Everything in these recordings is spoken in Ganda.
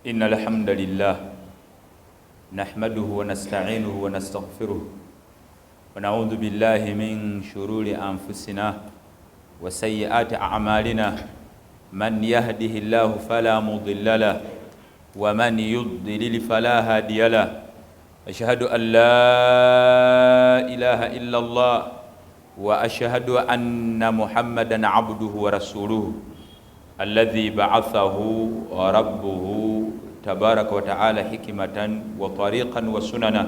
إن الحمد لله نحمده ونستعينه ونستغفره ونعوذ بالله من شرور أنفسنا وسيئات أعمالنا من يهده الله فلا مضل له ومن يضلل فلا هادي له أشهد أن لا إله إلا الله وأشهد أن محمدا عبده ورسوله الذي بعثه ربه تبارك وتعالى حكمة وطريقا وسننا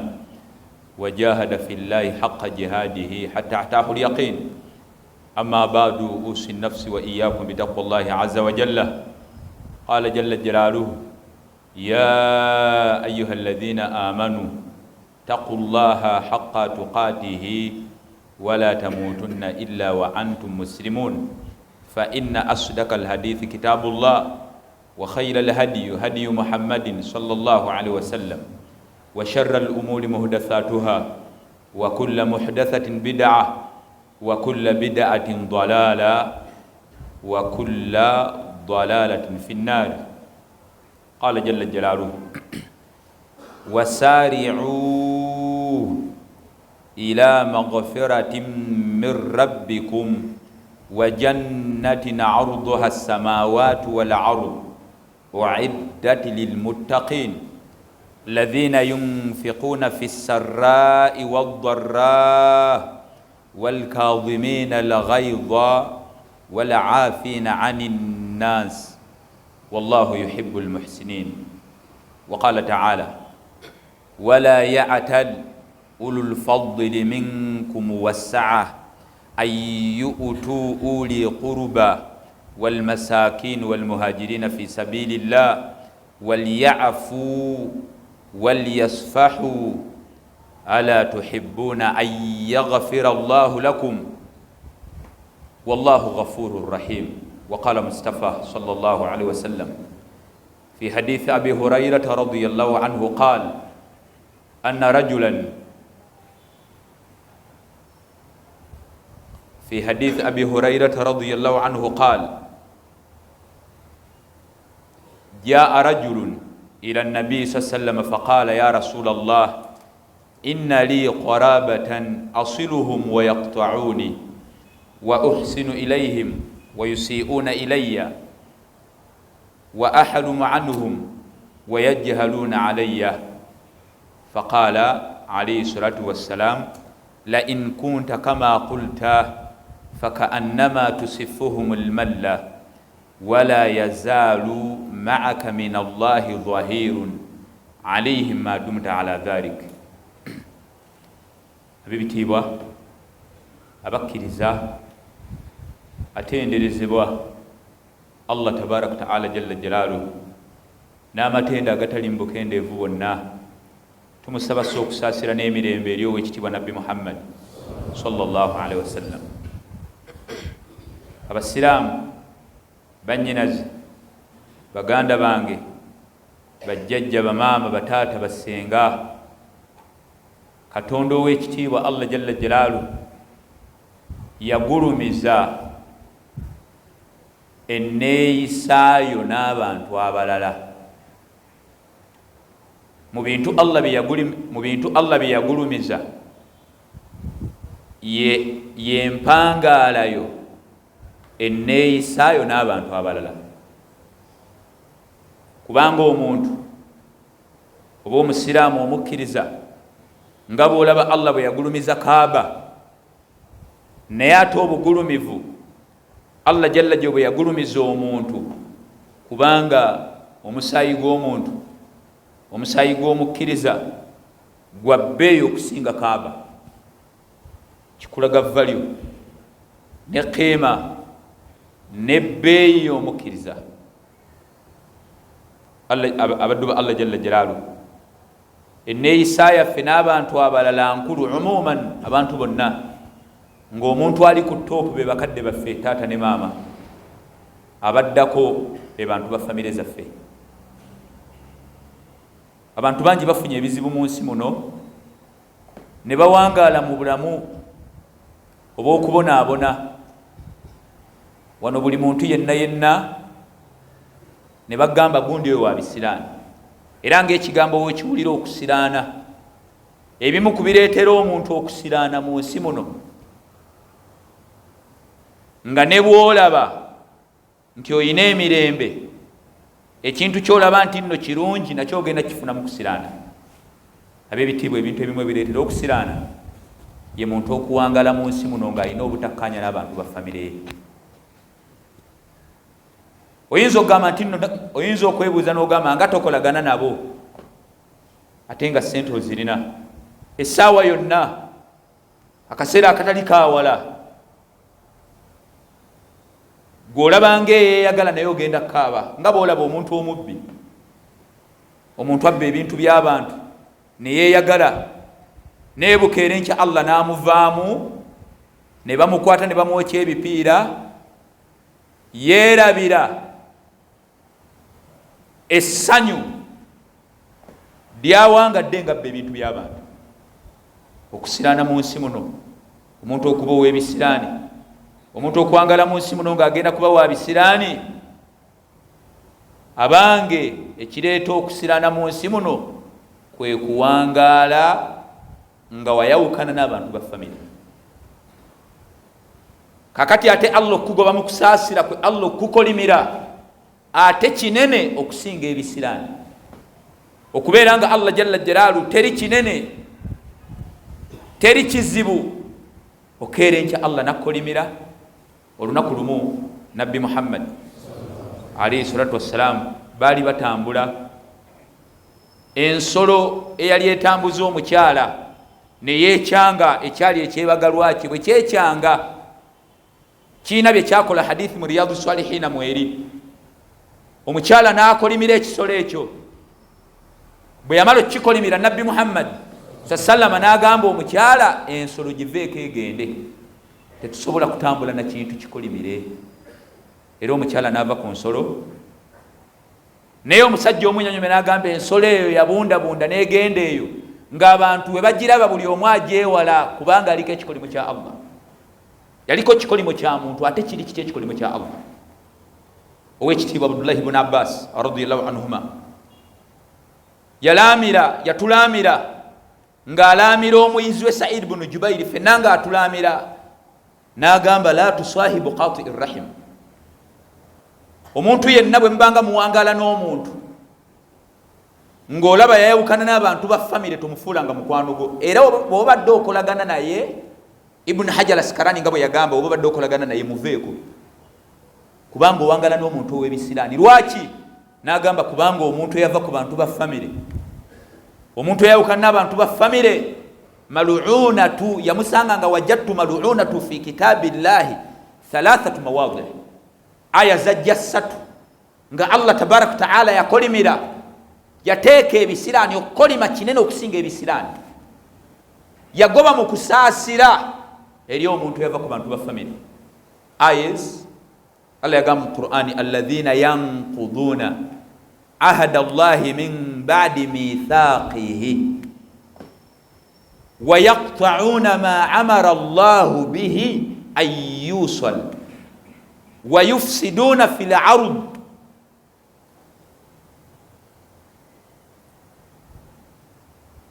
وجاهد في الله حق جهاده حتى أتاه اليقين. أما بعد أوصي النفس وإياكم بتقوى الله عز وجل. قال جل جلاله: يا أيها الذين آمنوا اتقوا الله حق تقاته ولا تموتن إلا وأنتم مسلمون. فإن أصدق الحديث كتاب الله وخير الهدي هدي محمد صلى الله عليه وسلم وشر الأمور محدثاتها وكل محدثة بدعة وكل بدعة ضلالة وكل ضلالة في النار. قال جل جلاله: وسارعوا إلى مغفرة من ربكم وجنة عرضها السماوات والأرض أعدت للمتقين الذين ينفقون في السراء والضراء والكاظمين الغيظ والعافين عن الناس والله يحب المحسنين. وقال تعالى: ولا يعتل أولو الفضل منكم والسعة أن يؤتوا أولي قربى والمساكين والمهاجرين في سبيل الله وليعفوا وليصفحوا ألا تحبون أن يغفر الله لكم والله غفور رحيم. وقال مصطفى صلى الله عليه وسلم في حديث أبي هريرة رضي الله عنه قال: أن رجلا في حديث أبي هريرة رضي الله عنه قال: جاء رجل إلى النبي صلى الله عليه وسلم فقال: يا رسول الله إن لي قرابة أصلهم ويقطعوني وأحسن إليهم ويسيئون إلي وأحلم عنهم ويجهلون علي. فقال عليه الصلاة والسلام: لئن كنت كما قلت فكأنما تسفهم الملة ولا يزال معك من الله ظهير عليهم ما دمت على ذلك. abibitibwa abakkiriza atenderezebwa Allah tabaraka wa taala jalla jalaaluhu n'amatenda agatali mubukendeevu bonna, tumusaba okusaasira n'emirembe eri ow'ekitiibwa Nabbi Muhammad sallallahu alaihi wasallam. Abasiraamu, bannyinaze, baganda bange, bajjajja, bamaama, bataata, basenga, Katonda ow'ekitiibwa Allah jalla jalaaluhu yagulumiza enneeyisaayo n'abantu abalala mu bintu Allah bye yagulumiza yempangaalayo enneeyisaayo n'abantu abalala. Kubanga omuntu oba omusiraamu omukkiriza nga bw'olaba Allah bwe yagulumiza Kaaba, naye ate obugulumivu Allah jalla gye bwe yagulumiza omuntu, kubanga omusaayi gw'omuntu, omusaayi gw'omukkiriza gwa bbeeyi okusinga Kaaba. Kikulaga value ne qiima ne bbeeyi y'omukkiriza. Abaddu ba Allah jalla jalaaluhu, enneeyisa yaffe n'abantu abalala nkulu, umuman abantu bonna, ng'omuntu ali ku toopu be bakadde baffe, taata ne maama, abaddako be bantu ba famire zaffe. Abantu bangi bafunye ebizibu mu nsi muno ne bawangaala mu bulamu obw'okubonaabona. Wano buli muntu yenna yenna ne bagamba gundi we wa bisiraani. era ng'ekigambo wekiwulira okusiraana, ebimu ku bireetera omuntu okusiraana mu nsi muno, nga ne bw'olaba nti oyina emirembe, ekintu ky'olaba nti nno kirungi nakyo ogenda kifuna mu kusiraana. Ab'ebitiibwa, ebintu ebimu ebireetera okusiraana ye muntu okuwangala mu nsi muno ng'alina obutakkaanya n'abantu ba famire ye. Oyinza okugamba nti nno, oyinza okwebuuza n'ogamba nga tokolagana nabo ate nga ssente ozirina, essaawa yonna, akaseera akatali kaawala, gw'olaba ng'eyeeyagala naye ogenda kukaaba, nga bw'olaba omuntu omubbi, omuntu abba ebintu by'abantu ne yeeyagala, naye bukeera enkya Allah n'amuvaamu, ne bamukwata ne bamwokya ebipiira, yeerabira essanyu lyawangadde nga bba ebintu by'abantu. Okusiraana mu nsi muno, omuntu okuba ow'ebisiraani, omuntu okwangala mu nsi muno ng'agenda kuba wa bisiraani, abange ekireeta okusiraana mu nsi muno kwe kuwangaala nga wayawukana n'abantu ba famire. Kakati ate Allah okugoba mu kusaasira kwe, Allah okukolimira ate kinene okusinga ebisiraani. Okubeera nga Allah jalla jalaalu teri kinene, teri kizibu, okeera enkya Allah nakkolimira. Olunaku lumu Nabbi Muhammad alayhi salatu wassalamu baali batambula, ensolo eyali etambuza omukyala neyeekyanga ekyali ekyebagalwa kye, bwe kyekyanga kiina bye kyakola, hadithi mu Riyadu Salihina mweri. Omukyala n'akolimira ekisolo ekyo, bwe yamala okukikolimira Nabbi Muhammad sallama n'agamba omukyala, ensolo giveeko egende, tetusobola kutambula na kintu kikolimire. Era omukyala n'ava ku nsolo, naye omusajja omunyonyome n'agamba ensolo eyo yabundabunda n'egenda eyo, ng'abantu we bagiraba buli omu agyewala, kubanga aliko ekikolimo kya Allah. Yaliko kikolimo kya muntu, ate kiri kiki ekikolimo kya Allah. Owekitiibwa Abdullahi ibn Abbas radiyallahu anhuma yatulaamira ng'alaamira omuyizi we Sa'id ibn Jubair, ffenna ng'atulaamira, n'agamba la tusahibu qati rahim. Omuntu yenna bwe mubanga muwangaala n'omuntu ng'olaba yayawukana n'abantu ba famire, tumufuulanga mukwano gwo. Era bw'obadde okolagana naye, Ibn Hajar Asqalani nga bwe yagamba, bw'obadde okolagana naye muveeko, kubanga owangala n'omuntu ow'ebisiraani. Lwaki? N'agamba kubanga omuntu eyava ku bantu ba famire, omuntu eyawukana n'abantu ba famire, maluunatu, yamusanga nga wajadtu maluunatu fi kitaabillahi thalathatu mawadhi, aya zajja ssatu nga Allah tabaraka ta'ala yakolimira, yateeka ebisiraani, okukolima kinene okusinga ebisiraani, yagoba mu kusaasira eri omuntu yava ku bantu ba famire. Ayes Allah yagamba mu Qur'ani, alladhina yanquduna ahada Allahi min ba'di mithaqihi wa yaqta'una ma amara Allahu bihi an yusal wa yufsiduna fil ard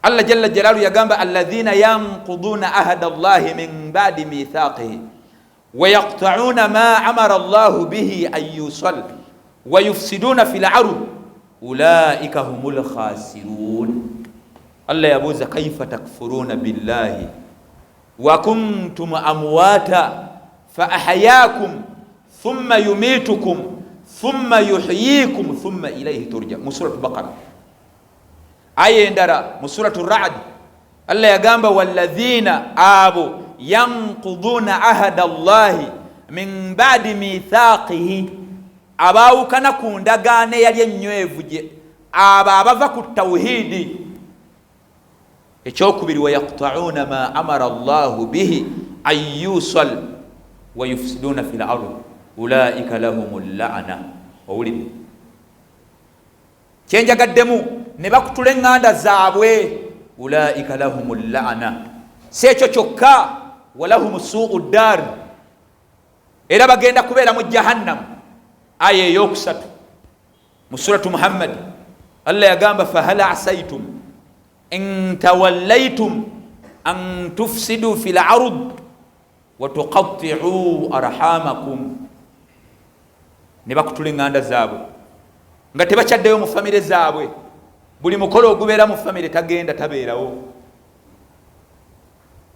Allah jalla jalalu yagamba alladhina yanquduna ahada Allahi min ba'di mithaqihi wa yaqta'una ma amara Allahu bihi an yusal wa yufsiduna fil ard ulaika humul khasirun. Allah yabuuza kaifa takfuruna billahi wa kuntum amwata fa ahyaakum thumma yumitukum thumma yuhyikum thumma ilayhi turja. Mu suratu Baqara aya endala mu suratu Ra'd Allah yagamba walladhina abo yanquduna ahada Allahi min ba'di mithaqihi, abaawukana ku ndagaano eyali ennywevu gye, abo abava ku tawhidi. Ekyokubiri wa yaqta'una ma amara Allahu bihi an yusal wa yufsiduna fil ard ulaika lahumul la'na. Owulire kyenjagaddemu ne bakutula eŋŋanda zaabwe, ulaika lahumul la'na. Si ekyo kyokka, walahum su'u ddar, era bagenda kubeera mu jahannamu. Aya eyokusatu mu suratu Muhammad Allah yagamba fahal asaitum in tawallaytum an tufsidu fil ard wa tuqatti'u arhamakum. Ne bakutula enganda zaabwe nga tebakyaddeyo mu famire zaabwe. Buli mukolo ogubeera mu famire tagenda tabeerawo,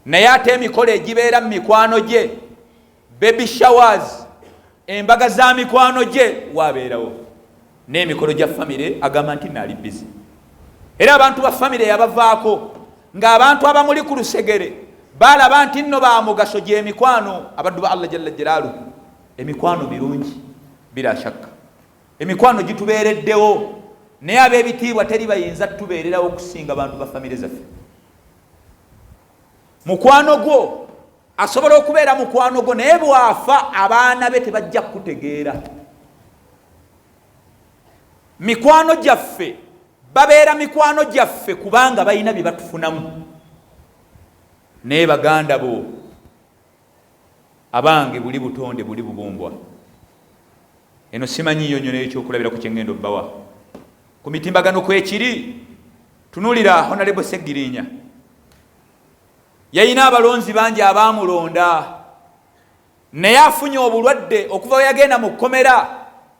naye ate emikolo egibeera mu mikwano gye, baby showers, embaga za mikwano gye, waabeerawo. N'emikolo gya famire agamba nti naali busy. Era abantu ba famire yabavaako ng'abantu abamuli ku lusegere baalaba nti nno ba mugaso gy'emikwano. Abaddu ba Allah jalla jalaaluhu, emikwano mirungi bila shakka, emikwano gitubeereddewo, naye ab'ebitiibwa teri bayinza tubeererawo okusinga abantu ba famire zaffe. Mukwano gwo asobola okubeera mukwano gwo, naye bwafa abaana be tebajja kutegeera. Mikwano gyaffe babeera mikwano gyaffe kubanga balina bye batufunamu. Naye baganda bo abange buli butonde buli bubumbwa. Eno simanyiyo nnyo n'ekyokulabira ku kyengendo bbawa ku mitimbagano kwekiri. Tunulira Honorable Segirinya yayina abalonzi bangi abaamulonda, naye afunye obulwadde okuva we yagenda mu kkomera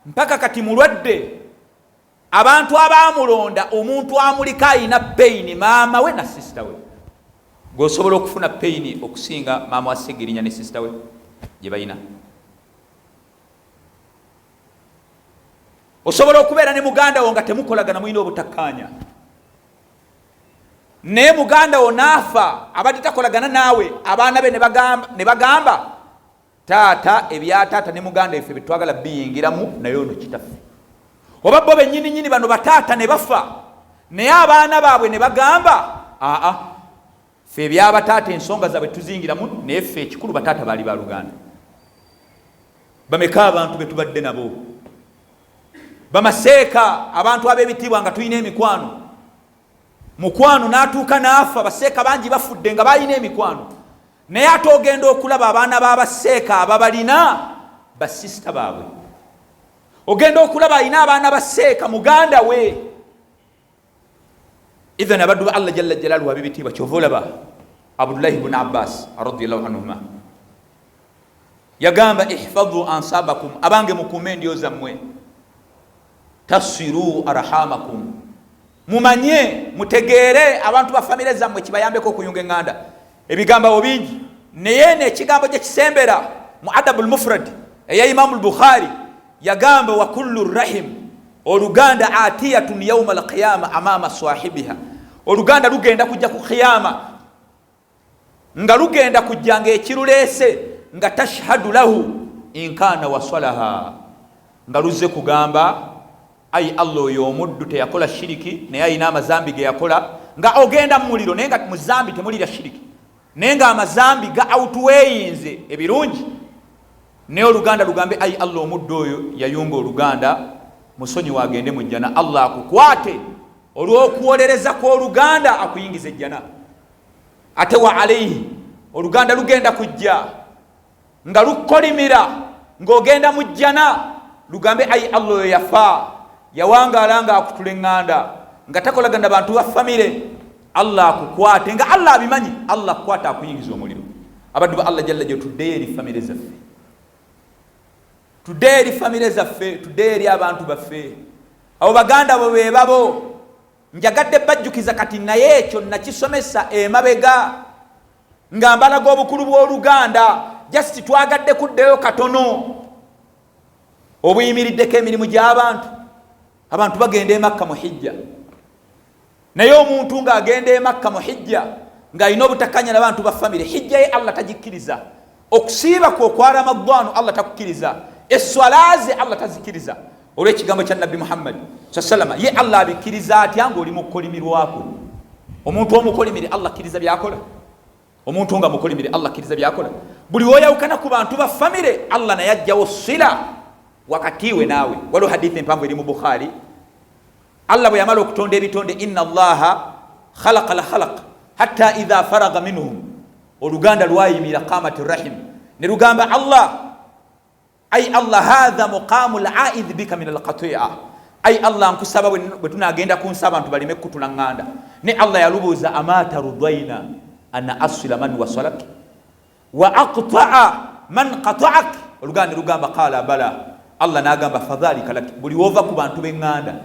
mpaka kati mulwadde. Abantu abaamulonda, omuntu amuliko ayina payini, maama we na sisita we. Gwosobola okufuna payini okusinga maama wa Segirinya ne sisita we gye bayina. Osobola okubeera ne muganda wo nga temukolagana, mulina obutakkaanya, naye muganda wo naafa abadde takolagana naawe, abaana be ne bagamba taata, ebya taata ne muganda effe betwagala biyingiramu, naye ono kitaffe. Oba bo bennyini bano bataata ne bafa, naye abaana baabwe ne bagamba aa, ffe ebyabataata ensonga zaabwe tuzingiramu, naye ffe ekikulu bataata baali ba Luganda. Bameka abantu betubadde nabo, bamaseeka, abantu ab'ebitiibwa nga tulina emikwano. Mukwano n'atuuka n'afa, baseeka bangi bafudde nga balina emikwano, naye ate ogenda okulaba abaana b'abaseeka ababalina basisita baabwe. Ogenda okulaba alina abaana baseeka muganda we. Idhan abaddu ba Allah jalla jalaaluhu ab'ebitiibwa, kyova olaba Abdullahi ibn Abbas radiyallahu anhuma yagamba ihfadhu ansabakum, abange mukuume endyo zammwe, tasiru arhamakum, mumanye mutegeere abantu ba famire zammwe kibayambeko okuyunga enganda. Ebigambo bingi, naye n'ekigambo gye kisembera mu Adabul Mufrad eya Imam al-Bukhari yagamba wa kullu rahim, oluganda atiyatun yawma al-qiyama amama sahibiha, oluganda lugenda kujja ku qiyama nga lugenda kujja ng'ekiruleese nga tashhadu lahu in kana wasalaha, nga luzze kugamba ayi Allah oyo omuddu teyakola shiriki naye ayina amazambi ge yakola, nga ogenda mu muliro naye nga mu zambi temulira shiriki, naye nga amazambi ga outweyinze ebirungi, naye oluganda lugambe ayi Allah omuddu oyo yayunga oluganda musonyi wagende mu jjana, Allah akukwate olw'okuwolereza kw'oluganda akuyingiza ejjana. Ate wa alayhi, oluganda lugenda kujja nga lukolimira ng'ogenda mu jjana, lugambe ayi Allah oyo yafa yawangaala nga akutula eŋŋanda nga takolagana bantu ba famire, Allah akukwate, nga Allah abimanyi, Allah akukwate akuyingiza omuliro. Abaddu ba Allah jalla jalaaluhu, tuddeyo eri famire zaffe, tuddeyo eri famire zaffe, tuddeyo eri abantu baffe. Abo baganda bo be babo, njagadde bajjukiza kati naye ekyo nakisomesa emabega nga mbalaga obukulu bw'oluganda, just twagadde kuddeyo katono. Obuyimiriddeko emirimu gy'abantu, abantu bagenda e Makka mu hijja, naye omuntu ng'agenda e Makka mu hijja ng'alina obutakkanya n'abantu ba famire, hijja ye Allah tagikkiriza. Okusiiba kwo kwa Ramadhaanu Allah takukkiriza, esswalaaze Allah tazikiriza. Olw'ekigambo kya Nabbi Muhammad sallallahu alaihi wasallam, ye Allah abikkiriza atya ng'oli mu kukolimirwako. Omuntu omukolimire Allah akkiriza byakola, omuntu nga mukolimire Allah akkiriza byakola. Buli woyawukana ku bantu ba famire, Allah naye ajjawo sila wakati we naawe. Waliwo hadithi empanvu eri mu Bukhari, Allah bwe yamala okutonda ebitonde, inna Allaha khalaqa la khalaq hatta idha faraga minhum, oluganda lwayimira qamati rahim, ne lugamba Allah ay Allah hadha muqamu al-aid bika min al-qati'a, ai Allah nkusaba bwe tunagenda kunsaba abantu balime kutula nganda ne Allah yalubuza amata rudwaina ana asila man wasalak wa aqta'a man qata'ak olugamba qala bala Allah nagamba fadhalika lak buli wova ku bantu benganda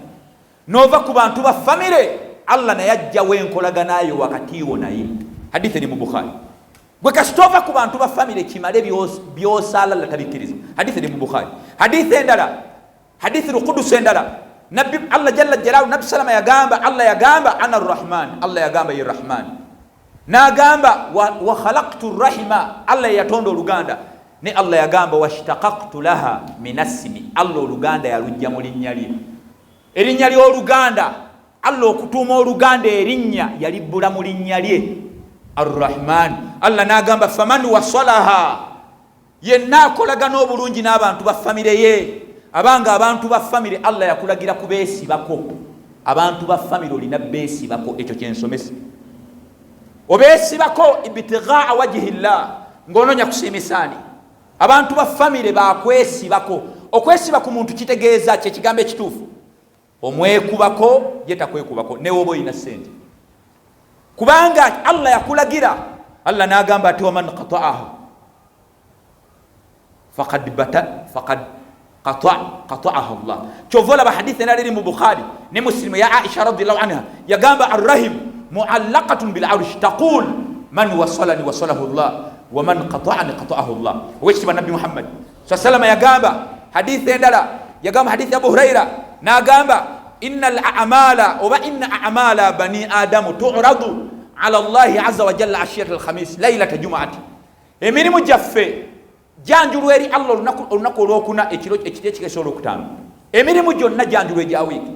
nova ku bantu ba family Allah nayajja wenkolaganayo wakati wo naye hadithi ni mu Bukhari gwe kasitova ku bantu ba family kimale byosala la tabikiriza hadithi ni mu Bukhari hadithi endala hadithi al-Qudus endala Nabi Allah jalla jalalu Nabi salama yagamba Allah yagamba ana ar-Rahman Allah yagamba ya Rahman nagamba wa khalaqtu ar-rahima Allah yatondo oluganda ne Allah yagamba washtaqaqtu laha min asmi Allah oluganda yalujja mu linnya lye erinnya lye oluganda Allah okutuma oluganda erinnya yalibbula mu linnya lye ar-Rahman Allah nagamba faman wasalaha yenna kolagana obulungi n'abantu ba family ye abanga abantu ba family Allah yakulagira kubesi bako abantu ba family olina besi bako ekyo kyensomesa obesi bako ibtigha wajhillah ngononya kusimisani abantu ba family bakwesi bako okwesi bako muntu kitegeeza kye kigambo ekituufu omwekubako yetakwekubako ne wobo ina sente kubanga Allah yakulagira Allah nagamba ati waman qata'ahu faqad qata'ahu Allah chovola ba hadithi naliri mu Bukhari ni Muslim ya Aisha radhiyallahu anha yagamba ar-rahim mu'allaqatun bil arsh taqul man wasalani wasalahu Allah wa man qata'ani qata'ahu Allah wajtiba nabi Muhammad sallallahu yagamba hadithi endala yagamba hadithi Abu Huraira nagamba innal a'mala wa inna a'mala bani adam tu'radu ala Allah azza wa jalla ashiyat al-khamis laylat jum'ati emirimu jaffe janjulu eri Allah olunaku olwokuna ekiro ekiteekyeso olwokutaano emirimu gyonna janjulu egya wiiki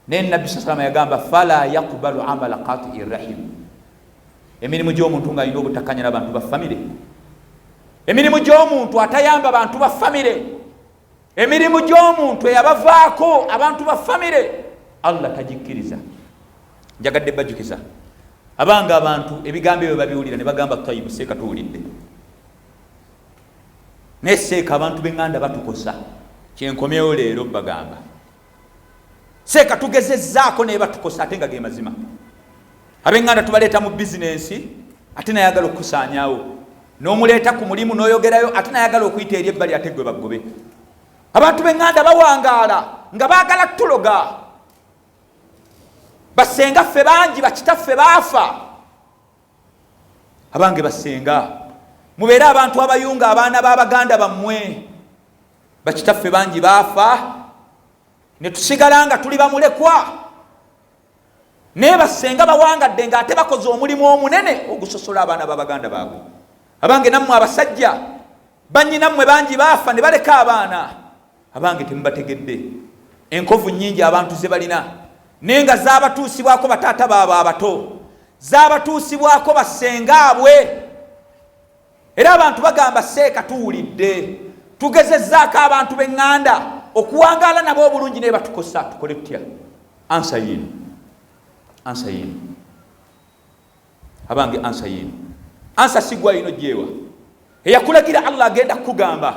ne Nabbi sallallahu yagamba fala yaqbalu amala qati'ir rahim emirimu gy'omuntu nga alina obutakanya n'abantu ba family emirimu gy'omuntu atayamba abantu ba family emirimu gy'omuntu eyabavaako abantu ba family Allah tajikkiriza njagadde bajjukiza abanga abantu ebigambo ebyo babiwulira ne bagamba tayibu seeka tuwulidde neseeka abantu benganda batukosa kyenkomyewo leero bagamba seeka tugezezzaako naye batukosa ate nga ge mazima abenganda tubaleeta mu bizinensi ate nayagala okukusaanyaawo n'omuleeta ku mulimu n'oyogerayo ate nayagala okuyita eri ebbali ate gwe bagobe abantu benganda bawangaala nga baagala tuloga basenga ffe bangi bakitaffe baafa abange basenga mubeere abantu abayunga abaana b'abaganda bammwe bakitaffe bangi baafa ne tusigala nga tuli bamulekwa naye basenga bawangadde nga ate bakoze omulimu omunene ogusosola abaana b'abaganda baabwe abange nammwe abasajja bannyinammwe bangi baafa ne baleka abaana abange temubategedde enkovu nnyingi abantu ze balina naye nga zaabatuusibwako bataata baabwe abato zaabatuusibwako basengaabwe era abantu bagamba seeka tuwulidde tugezezzaako abantu b'eŋŋanda okuwangaala nabo obulungi naye batukosa tukole tutya ansa yinu abange ansa yinu ansa sigwa yino gyewa eyakulagira Allah agenda kukugamba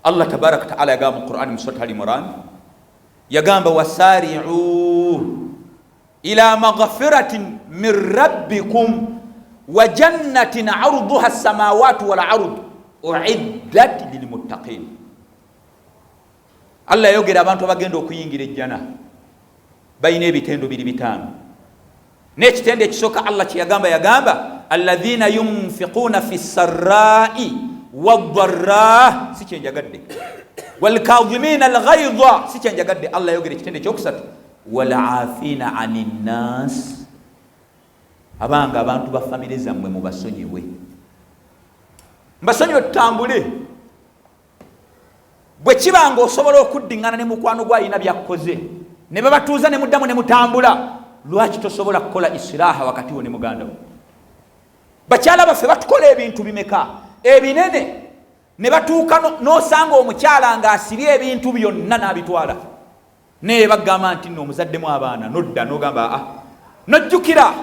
Allah tabaraka taala yagamba mu Qur'an mu Surat Al-Imran yagamba wasari'u ila maghfiratin min rabbikum wa jannatin 'arduha as-samawati wal 'ardu u'iddat lil muttaqin Allah yogera abantu abagenda okuyingira ejjana bayina ebitendo biri bitaano n'ekitendo ekisooka Allah yagamba alladhina yunfiquna fi sarra'i wad-dharra si kyenjagadde wal kadhimina al-ghayza si kyenjagadde Allah yogera ekitendo ekyokusatu wal 'afina 'anin nas abanga abantu ba family zammwe mubasonyiwe mbasonyiwe tutambule bwe kibanga osobola okuddingana ne mukwano gw'alina byakoze ne babatuuza ne muddamu ne mutambula lwaki tosobola kukola isiraha wakati wo ne muganda wo bakyala baffe batukola ebintu bimeka ebinene ne batuuka n'osanga omukyala ng'asibye ebintu byonna n'abitwala naye bagamba nti nno omuzaddemu abaana nodda n'ogamba nojjukira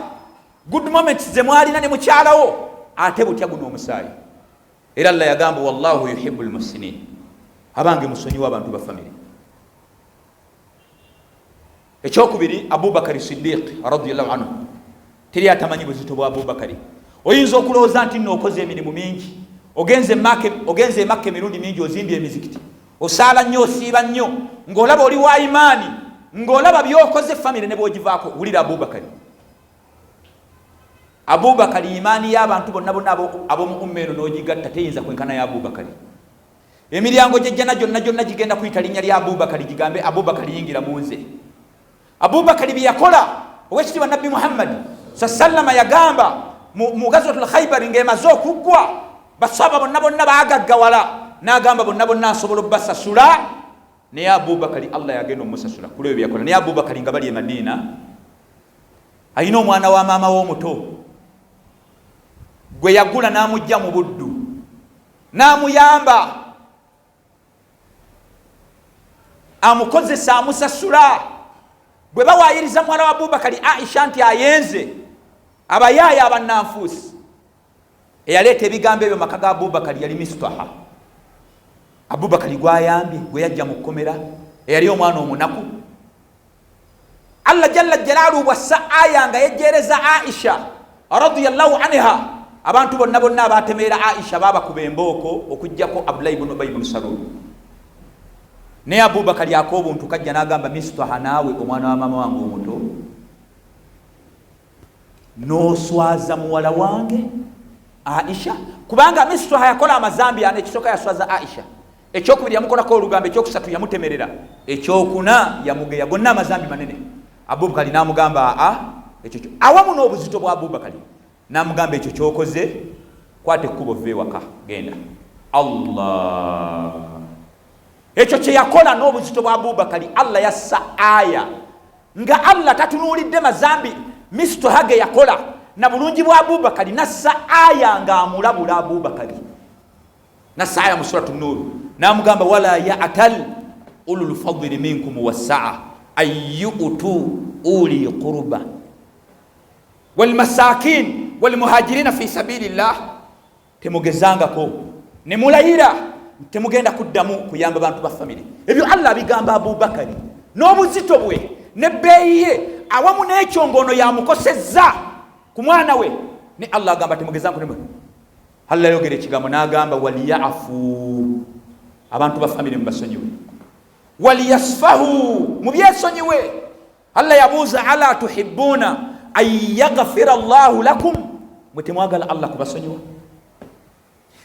good moments ze mwalina ne mukyalawo ate butya guno omusaayi era Allah yagamba wallahu yuhibbul muhsinin abange musonyiwa abantu ba family ekyokubiri Abubakar Siddiq radiyallahu anhu teri atamanyi buzito bwa Abubakar. Oyinza okulowooza nti nno okoze emirimu mingi, ogenze Makka emirundi mingi, ozimbye emizikiti, osaala nnyo, osiiba nnyo, ng'olaba oli wa imaani, ng'olaba by'okoze famire ne bw'ogivaako. Wulira Abubakar imaani y'abantu bonna ab'omu umma eno n'ogigatta teyinza kwenkana ya Abubakar. Emiryango gy'ejjana gyonna gigenda kuyita linnya lya Abubakar, gigambe Abubakar yingira mu nze. Abubakar bye yakola, owekitiibwa Nabbi Muhammad sallama yagamba mu Ghazwatul Khaybar ng'emaze okuggwa, basaba bonna baagaggawala, n'agamba bonna asobola obbasasula, naye Abubakar Allah yagenda omusasula ku ebyo byakola. Naye Abubakar nga bali e Madiina, alina omwana wa maama w'omuto gwe yagula n'amujja mu buddu, n'amuyamba, amukozesa, amusasula. Bwe bawaayiriza muwala wa Abubakar Aisha nti ayenze, abayaaya abannanfuusi, eyaleeta ebigambo ebyo maka ga Abubakar yali Mistaha. Abubakar gwayambye, gwe yajja mu kkomera, eyali omwana omunaku. Allah jalla jalaaluhu bwassa aya nga yejjeereza Aisha radiyallahu anha, abantu bonna abatemeera Aisha baabakuba embooko okuggyako Abdullah ibn Ubay ibn Salul. Naye Abubakar yako obuntu kajja n'agamba Mistaha, naawe omwana wa maama wange omuto n'oswaza muwala wange Aisha, kubanga Mistaha yakola amazambi ana. Ekisooka yaswaza Aisha, ekyokubiri yamukolako olugambo, ekyokusatu yamutemerera, ekyokuna yamugeya, gonna amazambi manene. Abubakar n'amugamba ekyo awamu n'obuzito bwa Abubakar, n'amugamba ekyo kyokoze, kwate ekkubo vve ewaka, genda. Allah, ekyo kye yakola n'obuzito bwa Abubakar, Allah yassa aya nga Allah tatunuulidde mazambi Mistaha ge yakola na bulungi bwa Abubakar, nassa aya nga amulabula Abubakar, nassa aya mu suratu Nur, n'amugamba wala ya'tal ulul fadli minkum wassa'a ayyutu uli qurba wal masakin wal muhajirin fi sabilillah. Temugezangako ne mulayira temugenda kuddamu kuyamba bantu ba family. Ebyo Allah bigamba Abubakar n'obuzito bwe nebbeeyi ye awamu n'ekyongono yamukosezza ku mwana we, ne Allah agamba temugezangako. Ne Allah yogera ekigambo n'agamba waliyafu, abantu ba family mbasonyiwe, waliyasfahu, mubyesonyiwe. Allah yabuuza ala tuhibbuna an yaghfira Allahu lakum, mwe temwagala Allah kubasonyiwa?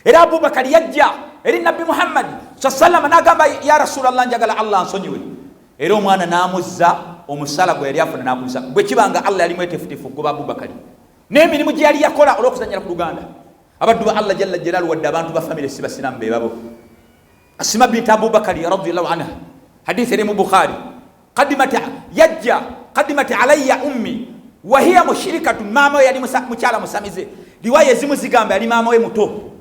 Era Abubakar yajja eri Nabbi Muhammad sallallahu n'agamba ya Rasulallah, njagala Allah ansonyiwe. Era omwana n'amuzza omusala gwe yali afuna n'akulisa, bwe kibanga Allah yali mwetefutefu kuba Abubakar n'emirimu gye yali yakola olw'okuzannyira ku luganda. Abaddu ba Allah jalla jalaaluhu wadde abantu ba family si basiramu be babo. Asma bint Abubakar radiyallahu anha, hadith eri mu Bukhari, qadimat alayya ummi wa hiya mushrikatun, maama we yali mukyala musamize. Riwaya ezimu zigamba yali maama we muto,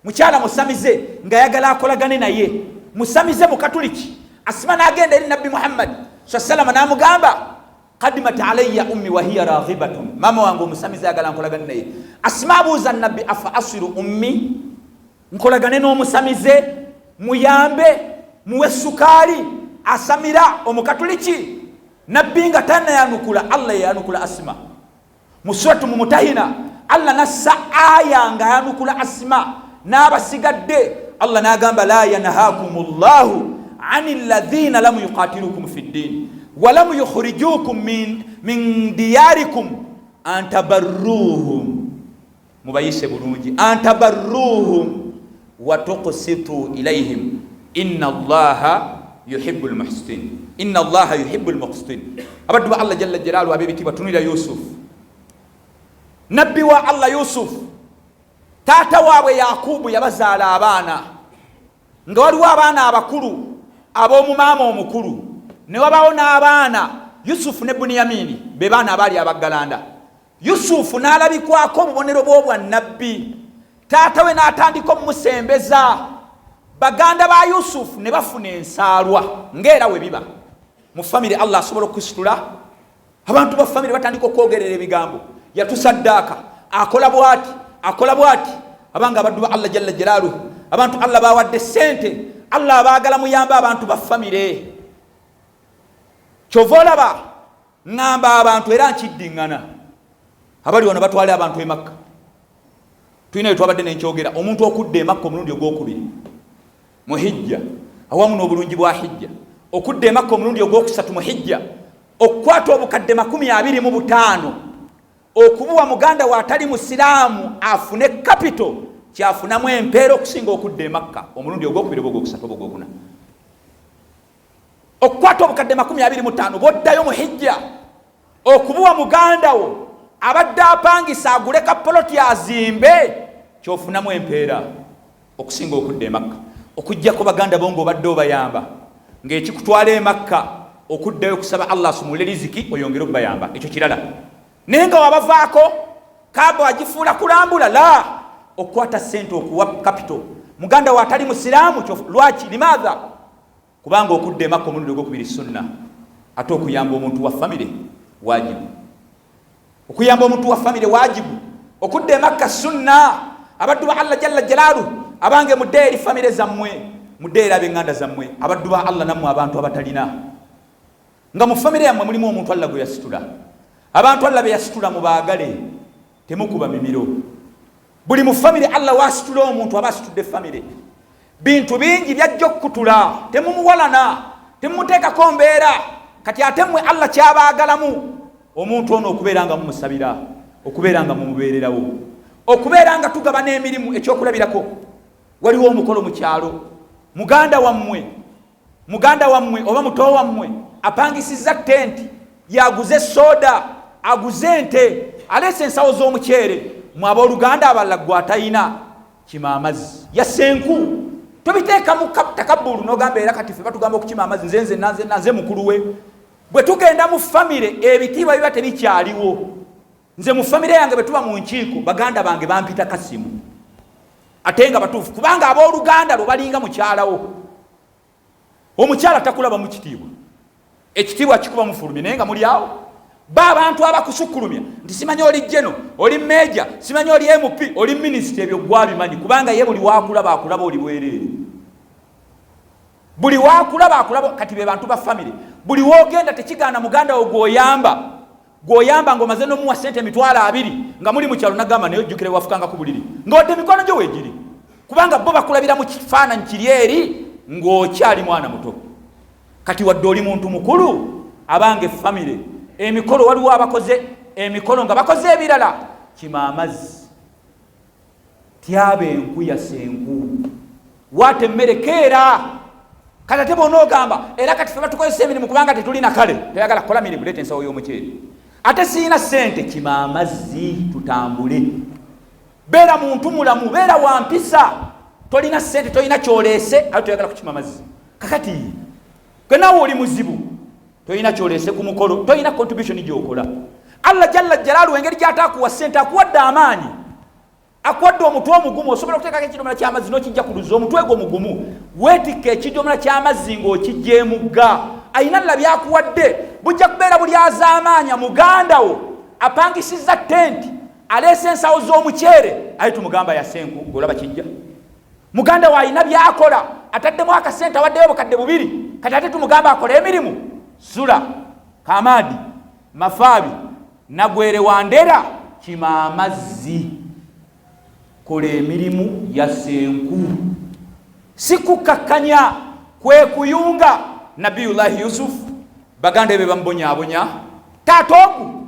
mukyala musamize nga yagala akolagane naye, musamize mu Katuliki. Asma n'agenda eri Nabbi Muhammad sallallahu n'amugamba qadimat alayya ummi wa hiya raghibatun, maama wange omusamize yagala nkolagane naye. Asma abuuza Nabbi afa asiru ummi, nkolagane n'omusamize, muyambe muwe sukaali asamira omukatuliki? Nabbi nga tanayanukula, Allah yayanukula Asma mu suratu Mumtahina. Allah nassa aya nga yanukula Asma n'abasigadde. Allah n'agamba la yanhakumullahu anil ladhina lam yuqatilukum fid din wa lam yukhrijukum min diyarikum an tabarruhum, mubayise bulungi, an tabarruhum wa tuqsitu ilayhim inna Allaha yuhibbul muhsinin, inna Allaha yuhibbul muqsitin. Abaddu ba Allah jalla jalaaluhu abebitibwa tunira Yusuf, nabbi wa Allah Yusuf, taata waabwe Yakubu yabazaala abaana, nga waliwo abaana abakulu ab'omu maama omukulu, ne wabaawo n'abaana Yusufu ne Buniyamini, be baana abaali abaggalanda. Yusufu n'alabikwako obubonero bw'obwa nabbi, taata we n'atandika omusembeza. Baganda ba Yusufu ne bafuna ensaalwa ng'era we biba mu family. Allah asobola okusitula abantu ba family batandika okwogerera ebigambo, yatusaddaaka, akola bwati, akola bwati. Abanga abaddu ba Allah jalla jalaaluhu, abantu Allah bawadde sente, Allah baagala muyamba abantu ba family. Kyova olaba ngamba abantu era nkiddingana abali wano batwale abantu e Makka tulina twabadde n'enkyogera omuntu okudda e Makka omulundi ogwokubiri mu hijja awamu n'obulungi bwa hijja okudda e Makka omulundi ogwokusatu mu hijja okukwata obukadde 25 okubuwa muganda watali musiraamu afune kapito kyafunamu empeera okusinga okudda e Makka omulundi ogwokubiri ogwokusatu ogwokuna okukwata obukadde 25 boddayo mu hijja okubuwa muganda wo abadde apangisa agule kapoloti azimbe kyofunamu empeera okusinga okudda e Makka okujjako baganda bongo obadde obayamba ng'ekikutwala e Makka okuddayo okusaba Allah asumule riziki oyongere okubayamba ekyo kirala naye nga wabavaako kaba wagifuula kulambula la okukwata sente okuwa kapito muganda wo atali musiraamu lwaki limaadha kubanga okudda e Makka omulundi ogwokubiri sunna ate okuyamba omuntu wa famire wajibu okuyamba omuntu wa famire wajibu okudda e Makka sunna abaddu ba Allah jalla jalaalu abange mudde eri famire zammwe mudde eri ab'enganda zammwe abaddu ba Allah nammwe abantu abatalina nga mu famire yammwe mulimu omuntu Allah gwe yasitula abantu Allah be yasitula mubaagale temukuba mimiro buli mu famire Allah wasitula omuntu aba asitudde famire bintu bingi byajja okutula temumuwalana temumuteekako mbeera kati ate mmwe Allah kyabaagalamu omuntu ono okubeera nga mumusabira okubeera nga mumubeererawo okubeera nga tugaba n'emirimu ekyokulabirako waliwo omukolo mu kyalo muganda wammwe oba muto wammwe apangisizza tenti yaguze soda aguze ente aleese ensawo z'omuceere mwaba oluganda abalala gwatayina kima amazzi yasenku tobiteekamu takabbulu n'ogamba era kati ffe batugamba okukima amazzi nze mukulu we bwe tugenda mu famire ebitiibwa biba tebikyaliwo nze mu famire yange bwe tuba mu nkiiko baganda bange bampita kasimu ate nga batuufu kubanga abooluganda lwo balinga mukyalawo omukyala takulaba mu kitiibwa ekitiibwa kikuba mufulumye naye nga muli awo ba abantu abakusukkulumya nti simanyi oli jeno oli meja simanyi oli MP oli minisita ebyo gwabimanyi kubanga ye buli waakulaba akulaba oli bwereere buli waakulaba akulaba kati be bantu ba famire buli woogenda tekigaana muganda wo gwoyamba ng'omaze n'omuwa sente 20 nga muli mu kyalo nagamba naye ojjukire wafukanga ku buliri ng'odde mikono gyo weegiri kubanga bo bakulabira mu kifaananyi kiri eri ng'okyali mwana muto kati wadde oli muntu mukulu abange famire emikolo waliwo abakoze emikolo nga bakoze ebirala kima amazzi tyaba enku yasenku wate emmere keera kati ate bonaogamba era kati ffe batukozesa emirimu kubanga tetulina kale toyagala kukola mirimu leeta ensawo y'omuceere ate siina sente kima amazzi tutambule beera muntu mulamu beera wampisa tolina sente tolina kyoleese ate toyagala kukima amazzi kakati gwe naawe oli muzibu toyina kyoleese ku mukolo toyina contribution gyokola Allah jalla jalaalu engeri gy'ataakuwa sente akuwadde amaanyi akuwadde omutwe omugumu osobola okuteekako ekidomola ky'amazzi n'okijja ku luzzi omutwe gwo omugumu weetikka ekidomola ky'amazzi ng'okijja emugga ayina lla byakuwadde bujja kubeera buli azaamaanya muganda wo apangisizza tenti aleese ensawo z'omuceere aye tumugamba yasenku ng'olaba kijja muganda wo ayina byakola ataddemu akasente awaddeyo obukadde 2 kati ate tumugamba akola emirimu Sula, Kamadi, Mafabi, Nagwere Wandera, kima amazzi kola emirimu yasenku sikukakanya kwe kuyunga Nabiyullah Yusuf baganda be bambonyabonya tatoku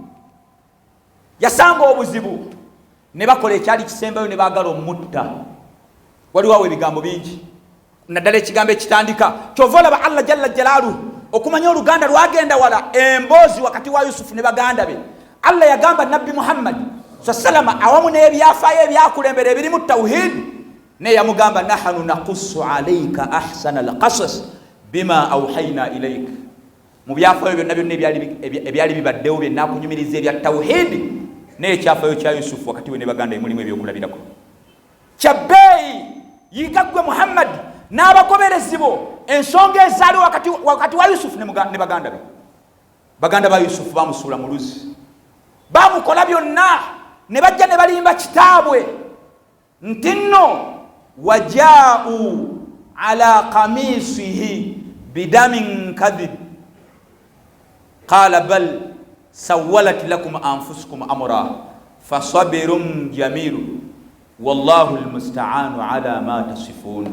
yasanga obuzibu ne bakola ekyali kisembayo ne bagala omutta waliwo ebigambo bingi naddala ekigambo ekitandika kyovola ba Allah jalla jalaalu okumanya oluganda lwagenda wala emboozi wakati wa Yusufu ne baganda be Allah yagamba Nabbi Muhammad sallallahu awamu n'ebyafaayo ebyakulembera ebirimu tawhid ne yamugamba nahnu naqussu alayka ahsana alqasas bima awhayna ilayk mu byafaayo byonna byonna ebyali bibaddewo byennakunyumiriza ebya tawhid n'ekyafaayo kya Yusufu wakati we ne baganda be mulimu ebyokulabirako kyabbeeyi yigagwe Muhammad n'abagoberezi bo ensonga ezaali wakati wa Yusufu ne baganda be baganda ba Yusufu bamusuula mu luzzi bamukola byonna ne bajja ne balimba kitaabwe nti nno wajaa'u ala qamisihi bidamin kadhib qala bal سولت لكم أنفسكم أمرا فصبر جميل والله المستعان على ما تصفون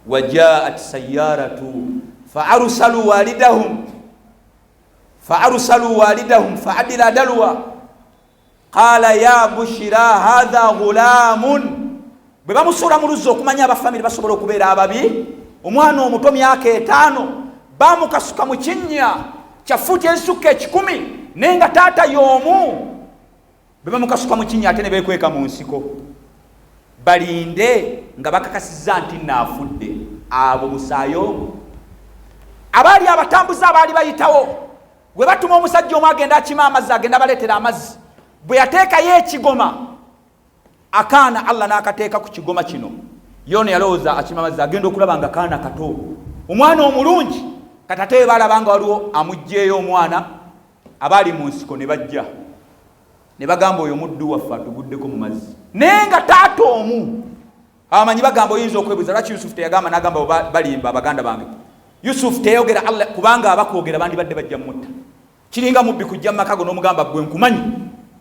وجاءت سيارة فأرسلوا والدهم فعدل دلوا قال يا بشرى هذا غلام بباmusula mu luzzi okumanya abafamili basobola okubeera ababi. Omwana omuto myaka 5 bamukasuka mu kinnya kya fuuti ezisukka 10 naye nga taata y'omu. Bwe bamukasuka mu kinnya ate ne beekweka mu nsiko balinde nga bakakasizza nti naafudde. Abo musaayo abaali abatambuza abaali bayitawo bwe batuma omusajja omu agenda akima amazzi agenda baleetera amazzi. Bwe yateekayo ekigoma akaana Allah n'akateeka ku kigoma kino yono yalowooza akima amazzi agenda okulaba nga kaana kato omwana omulungi katatewe balabanga waliwo amugjeeyo omwana. Abaali mu nsiko ne bajja ne bagamba oyo muddu waffe atuguddeko mu mazzi naye nga taata omu. Abamanyi bagamba oyinza okwebuuza lwaki Yusufu teyagamba n'agamba balimba abaganda bange. Yusufu teyogera Allah kubanga abakwogera bandibadde bajja mutta. Kiringa mubbi kujja mu makago n'omugamba gwe nkumanyi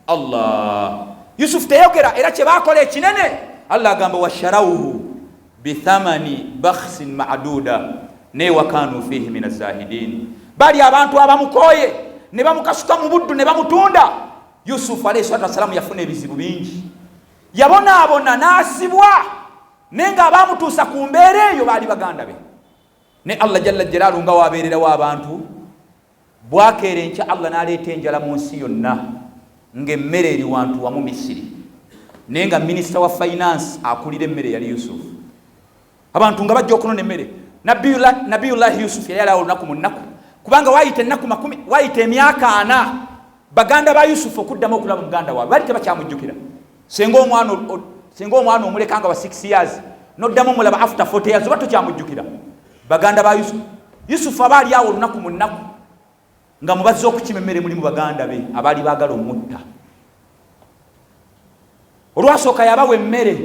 Allah. Yusufu teyogera era kye baakola ekinene. Allah agamba washarawuhu bithamani bakhsin ma'duda ne wakanu fihi min azahidin. Bali abantu abamukooye ne bamukasuka mu buddu ne bamutunda. Yusufu alayhi salatu wassalamu yafuna ebizibu bingi, yabonaabona n'asibwa naye nga abamutuusa ku mbeera eyo baali baganda be. Ne Allah jalla jalaaluhu nga waabeererawo abantu bwakeera enkya Allah n'aleeta enjala mu nsi yonna ng'emmere eri wantu wamu Misiri naye nga minisita wa finance akulira emmere yali Yusufu. Abantu nga bajja okunona emmere. Nabiyullahi Yusufu yali alawo olunaku mu nnaku kubanga waayita ennaku 10 waayita emyaka 4 baganda ba Yusufu okuddamu okulaba muganda waabwe baali tebakyamujjukira. Senga omwana omuleka nga wa 6 years noddamu omulaba after 40 years oba tokyamujjukira. Baganda ba Yusufu abaali awo olunaku mu nnaku nga mubazze okukima emmere mulimu baganda be abaali baagala omutta. Olwasooka yabawa emmere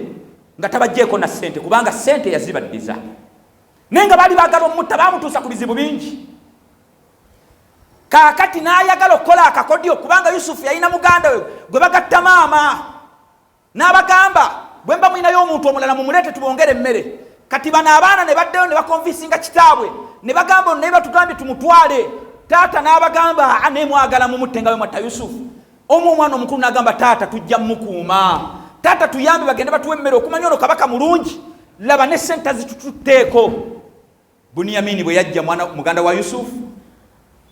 nga tabajjeeko na ssente kubanga ssente yazibaddiza naye nga baali baagala omutta baamutuusa ku bizibu bingi. Kaakati n'ayagala okukola akakodyo kubanga Yusufu yalina muganda we gwe bagatta maama n'abagamba bwe mba mwinayo omuntu omulala mumuleete tubongere emmere. Kati bano abaana ne baddeyo ne bakonvinsinga kitaabwe ne bagamba naye batugambye tumutwale. Taata n'abagamba naye mwagala mumutte nga bwe mwatta Yusufu. Omwana omukulu n'agamba taata tujja mukuuma, taata tuyambe bagende batuwe emmere okumanya ono kabaka mulungi, laba ne ssente zitututteeko. Buniyamini bwe yajja muganda wa Yusufu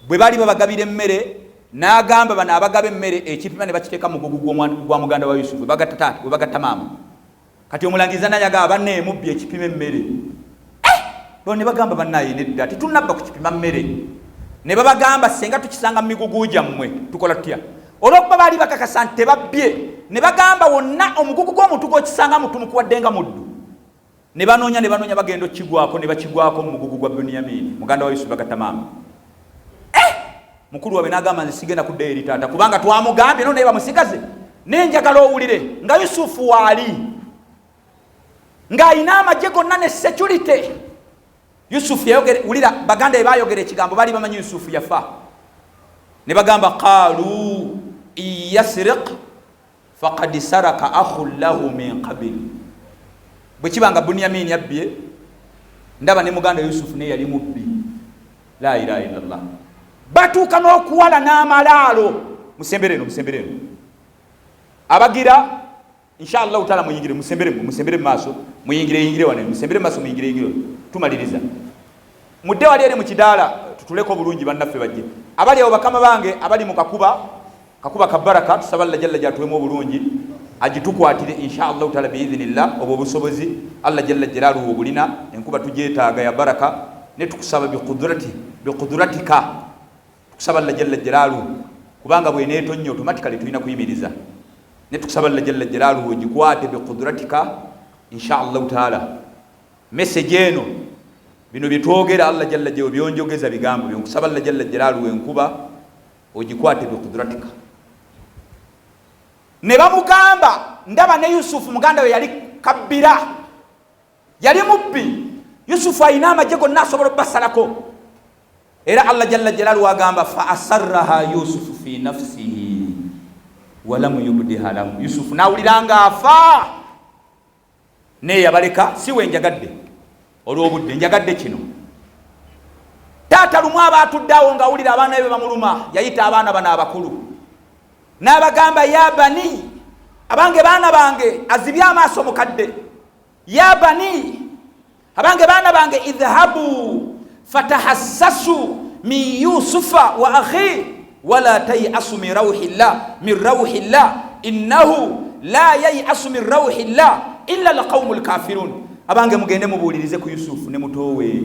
bwe baali babagabira emmere n'agamba bano abagaba emmere ekipima ne bakiteeka mu mugugu gwa muganda wa Yusufu bwe bagatta maama. Kati omulangiza naye agamba banne mubbi ekipima emmere. Bo ne bagamba bannaye nedda tetunabba ku kipima mmere. Ne babagamba senga tukisanga mu migugu gyammwe tukola tutya. Olw'okuba baali bakakasa nti tebabbye ne bagamba wonna omugugu gw'omuntu gw'okisanga mutumukuwaddenga muddu. Ne banoonya bagenda okigwako ne bakigwako mu mugugu gwa Buniyamini muganda wa Yusufu bagatta maama. Mukulu wabe n'agamba nze sigenda kuddayo eri taata kubanga twamugambye no naye bamusigaze naye njagala owulire nga Yusufu waali ng'ayina amagye gonna ne security. Yusufu wulira baganda be baayogera ekigambo baali bamanyi Yusufu yafa ne bagamba qaalu iyasriq faqad saraka akhun lahu min qabil. Bwe kibanga Buniyamini yabbye ndaba ne muganda Yusufu naye yali mubbi. La ilaha illallah. Batuuka n'okuwala n'amalaalo musembereno abagira inshallah taala muyingire musembere maaso muyingire wane musembere maaso muyingire tumaliriza mudde wali eri mu kidaala tutuleko bulungi bannaffe bajje abali abo bakama bange abali mu kakuba ka baraka tusaballa jalla jatuwemu bulungi ajitukwatire inshallah taala biidhnillah obwo busobozi Allah jalla jalaluhu obulina enkuba tujeetaaga ya baraka ne tukusaba biqudratika tukusaba Allah jalla jalaluhu kubanga bwe neetonnya automatically tulina kuyimiriza ne tukusaba Allah jalla jalaluhu ogikwate biqudratika inshallah taala. Message eno bino bitwogera Allah jalla jalaluhu byonjogeza bigambo byokusaba Allah jalla jalaluhu enkuba ogikwate biqudratika. Ne bamugamba ndaba ne Yusufu muganda we yali kabbira yali mubbi. Yusufu ayina amagye gonna asobola obbasalako era Allah jalla jalaluhu agamba fa asarraha Yusufu fi nafsihi wa lam yubdiha lahu. Yusufu nawuliranga afa ne yabaleka siwe njagadde olw'obudde njagadde kino. Taata lumu abatuddawo nga awulira abaana be bamuluma yayita abaana bano abakulu n'abagamba ya bani, abange baana bange, azibye amaaso mukadde, ya bani, abange baana bange, idhahabu fatahassasu min Yusufa wa akhi wala tayasu min rawhillah innahu la yayasu min rawhillah illa alqaumul kafirun. Abange mugende mubuulirize ku Yusufu ne mutowe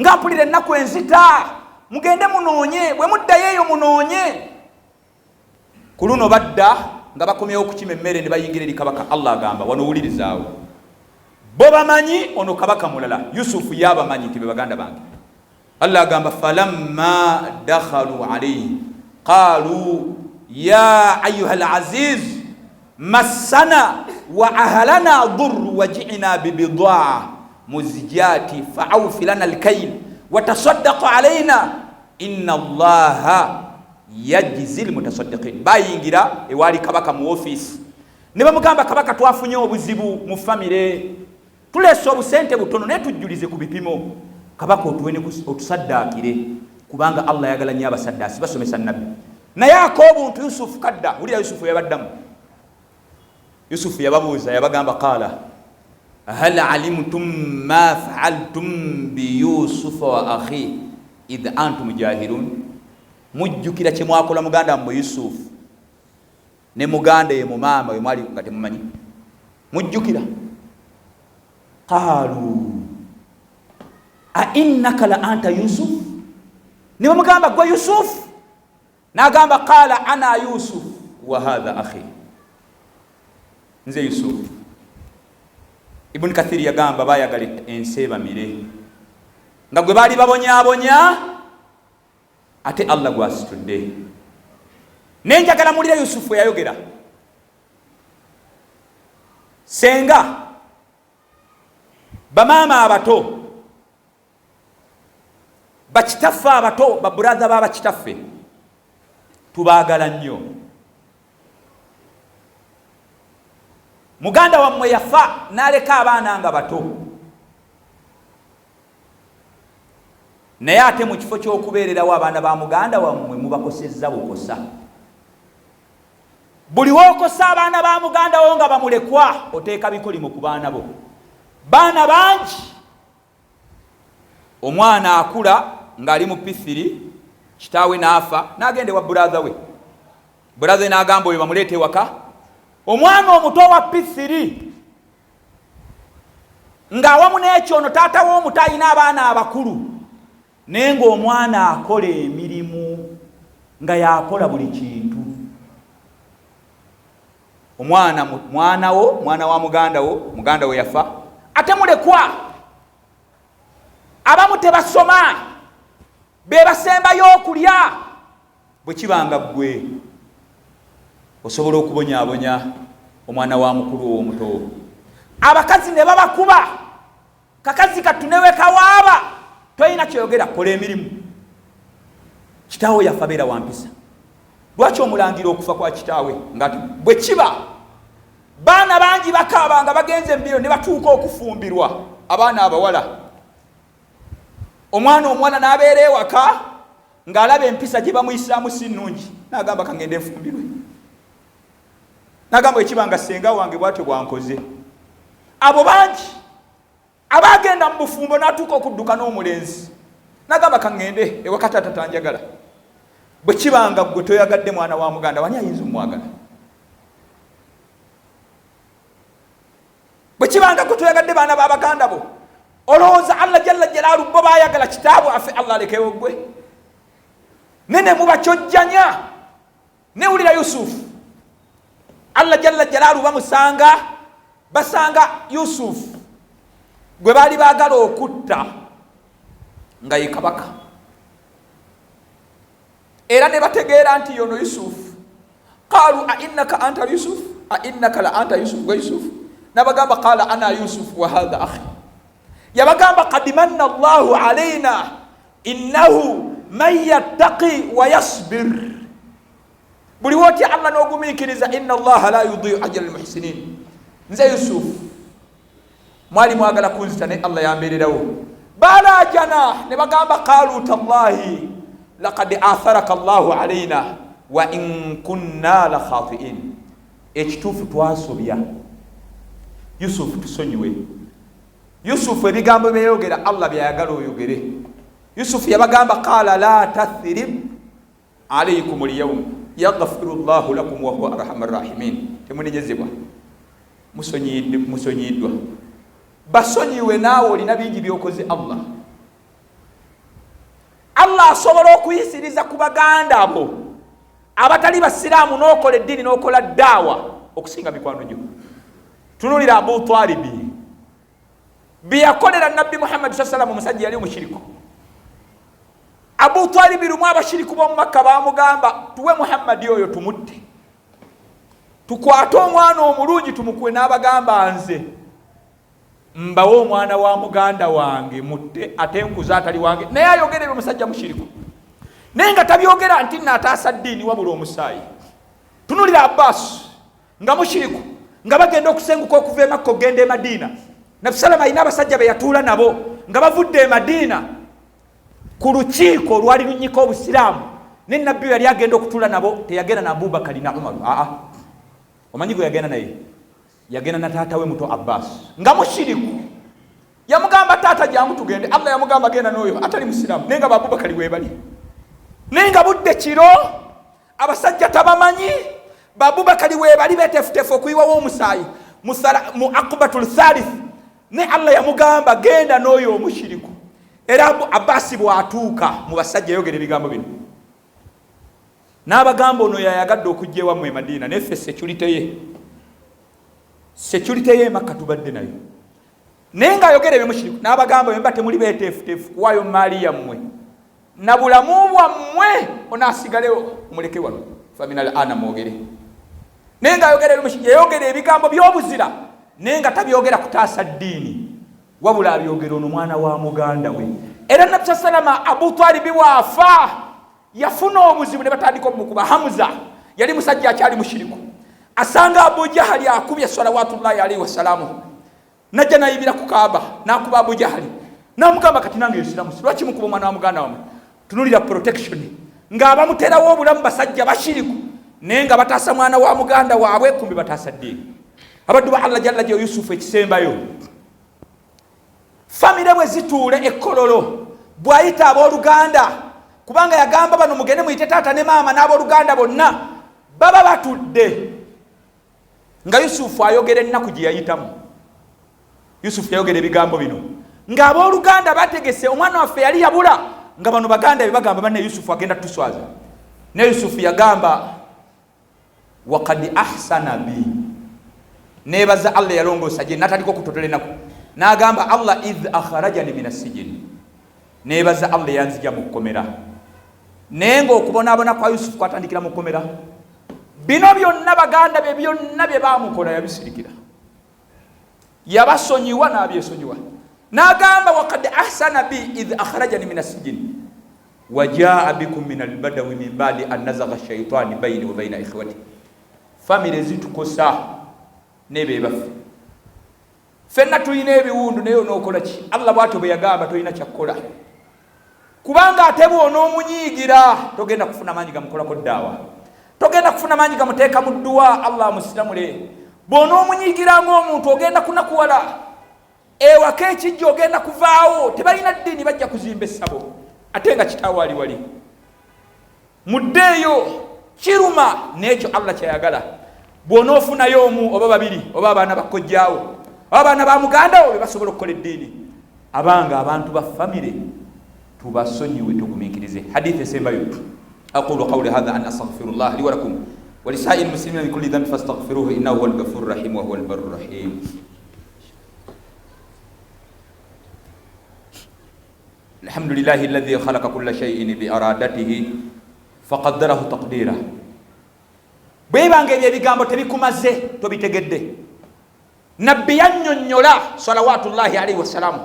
nga mpulira ennaku enzita, mugende munoonye, bwe muddayo eyo munoonye. Ku luno badda nga bakomyewo okukima emmere ne bayingira eri kabaka. Allah agamba wano owulirizaawo, bo bamanyi ono kabaka mulala, Yusufu yabamanyi nti be baganda bange. Allah agamba falamma dakhalu alayhi qalu ya ayuha alaziz massana wa ahlana dhurru wa ji'na bibidaa muzijati fa'awfi lana alkayl wa tasaddaq alayna inna allaha yajzil mutasaddiqin. Bayingira ewali kabaka mu office ne bamugamba kabaka twafunye obuzibu mu famire, tulese obusente butono ne tujjulize ku bipimo. Kabaka otuwene otusaddakire kubanga Allah yagala nnyo abasaddasi basomesa nabbi. Naye ak'obuntu Yusufu kadda, ulira Yusufu yabaddamu. Yusufu yababuuza yabagamba qala hal alimtum ma fa'altum bi Yusufa wa akhi idh antum jahilun. Mujjukira kye mwakola muganda mmwe Yusufu ne muganda ye mu maama we mwali nga temumanyi, mujjukira. Qalu a innaka la anta Yusuf, ne bamugamba gwe Yusufu, n'agamba qala ana Yusuf wa hadha akhi, nze Yusufu. Ibn Kathir yagamba bayagala ensi ebamire nga gwe baali babonyaabonya ate Allah gwasitudde. Nenjagala mulira Yusufu yayogera, senga bamaama abato, bakitaffe abato, baburadha babakitaffe tubaagala nnyo. Muganda wammwe yafa n'aleka abaana nga bato, naye ate mu kifo ky'okubeererawo abaana ba muganda wammwe mubakosezza bukosa. Buli wookosa abaana ba muganda wo nga bamulekwa oteeka bikolimo ku baana bo. Baana bangi, omwana akula ng'ali mu P3, kitaawe n'afa n'agenda ewa buradha we, buradha n'agamba oyo bamuleete ewaka. Omwana omuto wa P3 ng'awamu n'ekyono taata w'omuto alina abaana abakulu, naye ng'omwana akola emirimu nga yakola buli kintu. Mwana wa muganda wo yafa ate mulekwa. Abamu tebasoma, be basembayo okulya. Bwe kibanga ggwe osobola okubonyaabonya omwana wa mukulu w'omuto. Abakazi ne babakuba, kakazi katunewe kawaaba, toyina kyogera, kola emirimu. Kitaawe yafa beera wampisa. Lwaki omulangira okufa kwa kitaawe ngati bwe kiba? Baana bangi bakaaba nga bagenze embiro ne batuuka okufumbirwa, abaana abawala. Omwana omuwala n'abeera ewaka ng'alaba empisa gye bamuyisaamu si nnungi, n'agamba kangende nfumbirwe. N'agamba ekibanga senga wange bwatyo bwankoze. Abo bangi abagenda mu bufumbo n'atuuka okudduka n'omulenzi, n'agamba kangende ewaka taata tanjagala. Bwe kibanga gwe toyagadde mwana wa muganda, wani ayinza omwagala? Bwe kibanga gwe toyagadde baana ba baganda bo, olowooza Allah jalla jalaaluhu bo baayagala kitaabu afe Allah alekewo gwe? Nene mubakyojjanya. Newulira Yusufu, Allah jalla jalaaluhu basanga Yusufu gwe baali baagala okutta nga ye kabaka, era ne bategeera nti yono Yusufu. Qaalu a innaka anta Yusuf, a innaka la anta Yusuf gwe Yusufu. Nabagamba qala ana Yusuf wa hadha akhi. Yabagamba qad manna Allahu alayna innahu man yattaqi wa yasbir. Buli woti Allah n'ogumikiriza inna Allah la yudhi'u ajra al-muhsinin. Nze Yusuf mwali mwagala kunzita ne Allah yambererawo bala jana ne bagamba qalu tallahi laqad atharaka Allahu alaina wa in kunna la khati'in. Ekituufu twasobya Yusuf tusonyiwe. Yusuf ebigambo byayogera Allah byayagala oyogere. Yusuf yabagamba qala la tathrib alaykum al-yawm yaghfiru Allahu lakum wa huwa arhamur rahimin. Temunejezebwa musonyiddwa basonyiwe naawe olina bingi byokoze Allah. Allah asobola okuyisiriza ku baganda abo abatali basiraamu n'okola eddiini n'okola daawa okusinga mikwano gyo. Tunulira Abu Talibi biyakolera Nabbi Muhammad sallallahu alaihi wasallam, omusajja yali omushiriku. Abu Talibi lumu abashiriku b'omu Makka baamugamba tuwe Muhammad oyo tumutte, tukwate omwana omulungi tumukuwe. N'abagamba nze mbawo omwana wa muganda wange mutte ate nkuza atali wange. Naye ayogerera omusajja mushiriku naye nga tabyogera nti nataasa ddiini wabula omusaayi. Tunulira Abbas nga mushiriku nga bagenda okusenguka okuva e Makka okugenda e Madiina. Nabbi Salama alina abasajja be yatuula nabo nga bavudde e Madiina ku lukiiko olwali lunyika obusiraamu. Ne Nabbi yali agenda okutuula nabo teyagenda na Abubakari na Umaru. Omanyi gwe yagenda naye? Yagenda na taata we muto Abbas nga mushiriku. Yamugamba taata jangu tugende. Allah yamugamba genda n'oyo atali musiraamu. Naye nga Abubakari weebali. Naye nga budde kiro abasajja tabamanyi. Abubakari weebali betefutefu okuyiwawo omusaayi mu Aqbatul Thalith. Ne Allah yamugamba genda n'oyo omushiriku. Era Abbas bw'atuuka mu basajja yogera ebigambo bino. N'abagamba ono yayagadde okujja ewammwe e Madiina neffe security ye Makka tubadde nayo. Naye ng'ayogera eby'omushiriku n'abagamba bwe mba temuli beeteefuteefu kuwaayo maali yammwe na bulamu bwammwe onaasigalewo muleke wano faminal ana mwogere. Naye ng'ayogera eby'omushiriku yayogera ebigambo by'obuzira naye nga tabyogera kutaasa ddiini wabula abyogera ono mwana wa muganda we. Era Nabbi salama Abu Talibi bw'afa yafuna obuzibu ne batandika omukuba. Hamza yali musajja akyali mushiriku asanga Abu Jahali akubye salawatullahi alaihi wasalamu. Najja nayibira ku Kaaba nakuba Abu Jahali namugamba kati nange Isiramu lwaki mukuba omwana wa muganda wammwe. Tunulira protection nga abamuterawo obulamu basajja bashiriku naye nga bataasa mwana wa muganda waabwe kumbi bataasa ddiini. Abaddu ba Allah jalla jalaluhu Yusufu ekisembayo famire bwe zituule ekkololo bw'ayita abooluganda kubanga yagamba bano mugende muyite taata ne maama n'abooluganda bonna baba batudde nga Yusufu ayogera ennaku gye yayitamu. Yusufu yayogera ebigambo bino nga abooluganda bategese omwana waffe yali yabula nga bano baganda be bagamba banne Yusufu agenda tuswaza. Ne Yusufu yagamba waqad ahsana bi, nebaza Allah yalongoosa gye natandika okutotola ennaku. N'agamba Allah idh akharajani minasijini, nebaza Allah yanzija mu kkomera. Naye ng'okubonaabona kwa Yusufu kwatandikira mu kkomera. Bino byonna baganda be byonna bye baamukola yabisirikira, yabasonyiwa n'abyesonyiwa. N'agamba waqad ahsana bi idh akharajani minasijini wajaa bikum min albadawi min ba'di an nazagha ash-shaytanu bayni wa bayna ikhwati. Family zitukosa nebe baffe fenna tulina ebiwundu naye onookola ki? Allah bw'atyo bwe yagamba tolina kyakkola kubanga ate bw'onoomunyiigira togenda kufuna maanyi gamukolako ddaawa, togenda kufuna maanyi gamuteeka mu dduwa Allah musiramule. Bw'onoomunyiigira ng'omuntu ogenda kunakuwala ewaka ekijja ogenda kuvaawo. Tebalina ddiini bajja kuzimba essabo ate nga kitaawo ali wali. Muddeeyo kiruma n'ekyo Allah kyayagala. Bw'onoofunayo omu oba babiri oba abaana bakkojjaawo oba abaana ba muganda wo be basobola okukola eddiini abanga abantu ba famire tubasonyiwe tugumiikirize. Hadithi esembayo aqulu qawli hadha an astaghfirullah li wa lakum wa li sa'il muslimina min kulli dhanbin fastaghfiruhu innahu huwal ghafurur rahim wa huwal barrur rahim. Alhamdulillahi alladhi khalaqa kulla shay'in bi aradatihi faqaddarahu taqdira. Bwebanga ebyo ebigambo tebikumaze tobitegedde. Nabbi yannyonnyola salawatullahi alaihi wasalamu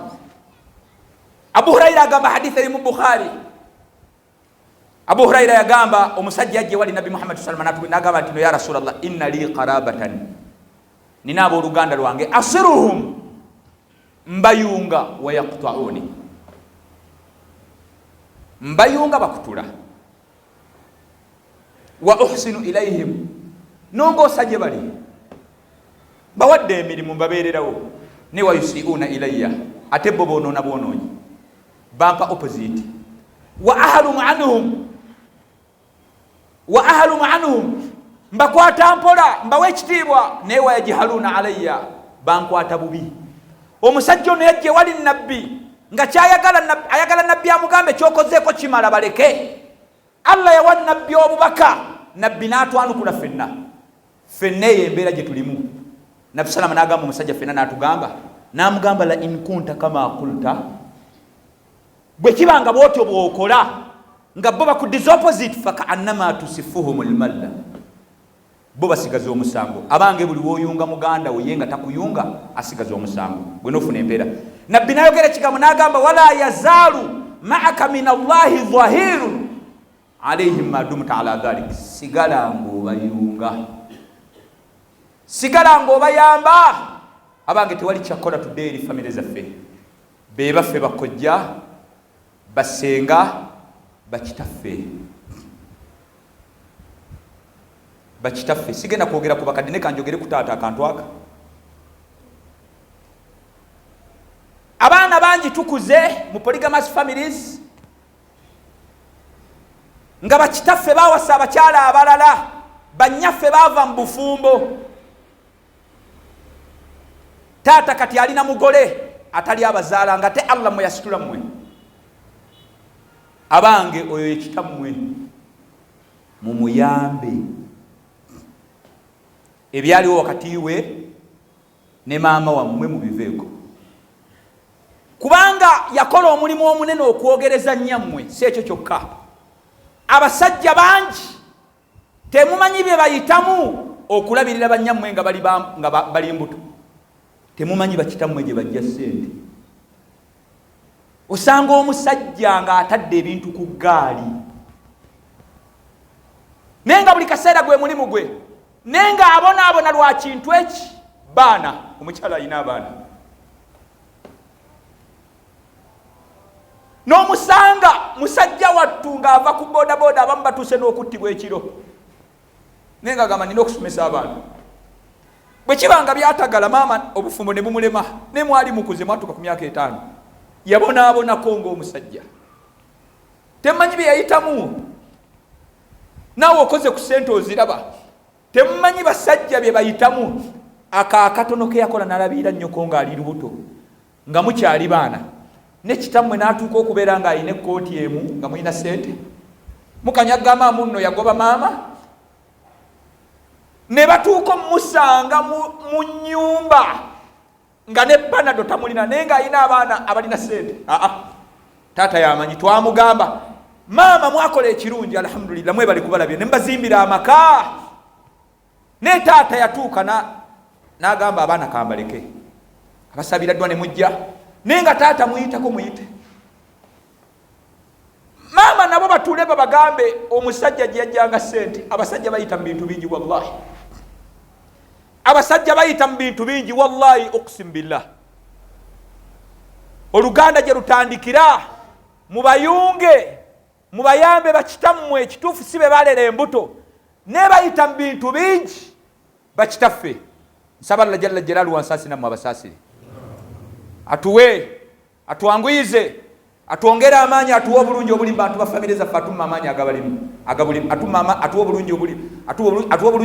Abu Huraira agamba hadithi eri mu Bukhari. Abu Huraira yagamba omusajja ajje wali Nabi Muhammad sallallahu alaihi wasallam n'agamba nti ya Rasulullah inna li qarabatan, nina abooluganda lwange asiruhum mbayunga wa yaqta'uni, mbayunga bakutula, wa uhsinu ilayhim, nongoosa gye bali bawadde emirimu mbabeererawo, ne wa yusiuna ilayya, ate bo boonoona bwonoonyi bampa opposite, wa ahlumu anhum mbakwata mpola mbawe ekitiibwa, ne wa yajhaluna alayya bankwata bubi. Omusajja ono yajje wali nabbi nga ayagala nabbi amugambe kyokozeeko kimala baleke. Allah yawa nabbi obubaka, nabbi n'atwanukula fenna eyo embeera gye tulimu. Nabbi salama n'agamba omusajja fenna n'amugamba la in kunta kama qulta, bwe kibanga bwotyo bw'okola nga bo bakuddiza opposite, fakaannama tusifuhum almalla, bo basigaza omusango. Abange buli woyunga muganda we ye nga takuyunga asigaza omusango, gwe nofuna empeera. Nabbi n'ayogera ekigambo n'agamba wala yazaalu ma'aka min Allahi dhahirun alayhim ma dumta ala dhalik, sigala ng'obayunga, sigala ng'obayamba. Abange tewali kyakola tudde eri famire zaffe, be baffe bakojja, basenga, bakitaffe. Sigenda kwogera ku bakadde, ne kanjogere ku taata akantu aka. Abaana bangi tukuze mu polygamous families nga bakitaffe bawasa abakyala abalala, banyaffe bava mu bufumbo. Taata kati alina mugole atali abazaala nga te Allah mwe yasitula mmwe. Abange oyo yekitammwe, mumuyambe. Ebyaliwo wakati we ne maama wammwe mubiveeko, kubanga yakola omulimu omunene okwogereza nnyammwe. Si ekyo kyokka, abasajja bangi temumanyi bye bayitamu okulabirira bannyammwe nga bali mbuto. Temumanyi bakitammwe gye bajja ssente. Osanga omusajja nga atadde ebintu ku ggaali, naye nga buli kaseera gwe mulimu gwe, naye nga abonaabona lwa kintu eki. Baana, omukyala alina abaana, n'omusanga musajja wattu ng'ava ku bodaboda, abamu batuuse n'okuttibwa ekiro, naye nga agamba nina okusomesa abaana. Bwe kibanga byatagala maama obufumbo ne bumulema, ne mwali mukuze mwatuka ku myaka 5, yabonaabonako ng'omusajja. Temumanyi bye yayitamu, naawe okoze ku ssente oziraba. Temumanyi basajja bye bayitamu. Akatono ke yakola n'alabira nnyoko ng'ali lubuto, nga mukyali baana, ne kitammwe n'atuuka okubeera ng'alina ekkooti emu nga mulina ssente. Mukanyaga maama nno yagoba maama, ne batuuka musanga mu nnyumba nga ne panado tamulina, naye ng'alina abaana abalina ssente. Taata yamanyi, twamugamba maama mwakola ekirungi, alhamdulillah, mwebali kubalabye, ne mbazimbira amaka. Ne taata yatuuka n'agamba abaana kambaleke, abasabira ddwa ne mujja, naye nga taata muyitako muyite. Maama nabo batuule babagambe omusajja gye yajjanga ssente. Abasajja bayita mu bintu bingi wallahi, abasajja bayita mu bintu bingi wallahi, uqsim billah. Oluganda gye lutandikira, mubayunge, mubayambe bakitammwe. Ekituufu si be balera embuto, ne bayita mu bintu bingi bakitaffe. Nsaba Allah jalla jalaaluhu wansaasi nammwe abasaasire, atuwe, atuwanguyize, atwongere amaanyi, atuwe obulungi obuli mu bantu ba famire zaffe, atumma amaanyi agabalimu, atuwe obulungi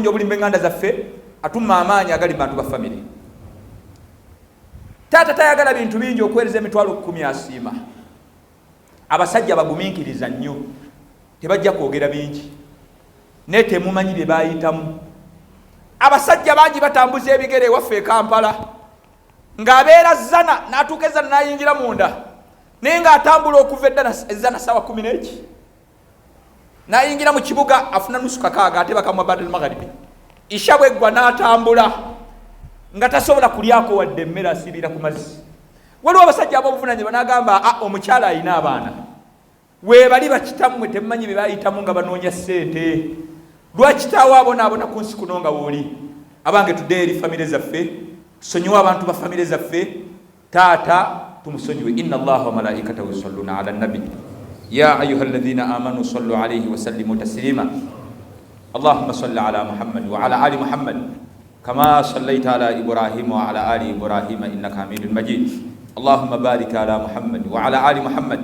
obuli mu b'enganda zaffe, atumma amaanyi agali mu bantu ba famire. Taata tayagala bintu bingi okuweereza emitwalo 10 asiima. Abasajja bagumiikiriza nnyo, tebajja kwogera bingi, naye temumanyi bye bayitamu. Abasajja bangi batambuza ebigere ewaffe e Kampala, ng'abeera zana n'atuuka ezana n'ayingira munda, naye ng'atambula okuva ezana ssaawa 11 n'ayingira mu kibuga afuna nusu kakaaga, ate bakamwa badal magharibi. Isha bweggwa n'atambula nga tasobola kulyako wadde emmere, asiibira ku mazzi. waliwo abasajja ab'obuvunanyizibwa n'agamba omukyala alina abaana weebali bakitammwe temumanyi bye bayitamu nga banoonya ssente lwakitaawo abonaabona ku nsi kuno nga wooli abange tudde eri famire zaffe tusonyiwe abantu ba famire zaffe taata tumusonyiwe inna allaha wa malaikatahu yusalluna ala nabi ya ayuha alladhina amanu sallu alayhi wa sallimu taslima allahumma salli ala muhammad wa ala ali muhammad kama sallaita ala ibrahim wa ala ali ibrahim innaka hamidun majid allahumma barik ala muhammad wa ala ali muhammad